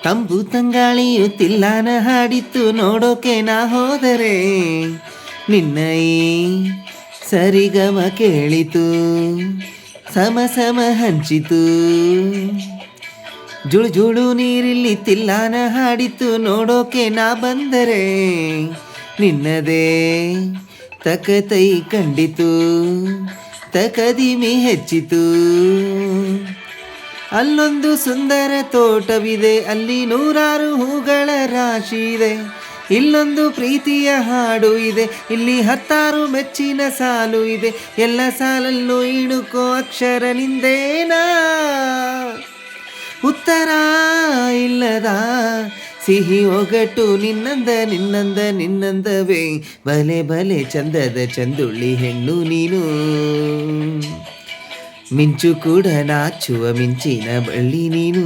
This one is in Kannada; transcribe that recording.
ತಂಬು ತಂಗಾಳಿಯು ತಿಲ್ಲಾನ ಹಾಡಿತ್ತು ನೋಡೋಕೆ ನಾ ಹೋದರೆ ನಿನ್ನ ಈ ಸರಿಗಮ ಕೇಳಿತು ಸಮ ಸಮ ಹಂಚಿತು ಜುಳು ಜುಳು ನೀರಿಲ್ಲಿ ತಿಲ್ಲಾನ ಹಾಡಿತ್ತು ನೋಡೋಕೆ ನಾ ಬಂದರೆ ನಿನ್ನದೇ ತಕತೈ ಕಂಡಿತು ತಕದಿಮಿ ಹೆಚ್ಚಿತು ಅಲ್ಲೊಂದು ಸುಂದರ ತೋಟವಿದೆ ಅಲ್ಲಿ ನೂರಾರು ಹೂಗಳ ರಾಶಿ ಇದೆ ಇಲ್ಲೊಂದು ಪ್ರೀತಿಯ ಹಾಡು ಇದೆ ಇಲ್ಲಿ 10 ಮೆಚ್ಚಿನ ಸಾಲು ಇದೆ ಎಲ್ಲ ಸಾಲಲ್ಲೂ ಇಣುಕೋ ಅಕ್ಷರ ನಿಂದೇನಾ ಉತ್ತರ ಇಲ್ಲದ ಸಿಹಿ ಒಗಟು ನಿನ್ನಂದವೇ ಬಲೆ ಬಲೆ ಚಂದದ ಚಂದುಳ್ಳಿ ಹೆಣ್ಣು ನೀನು ಮಿಂಚು ಕೂಡ ನಾಚುವ ಮಿಂಚಿನ ಬಳ್ಳಿ ನೀನು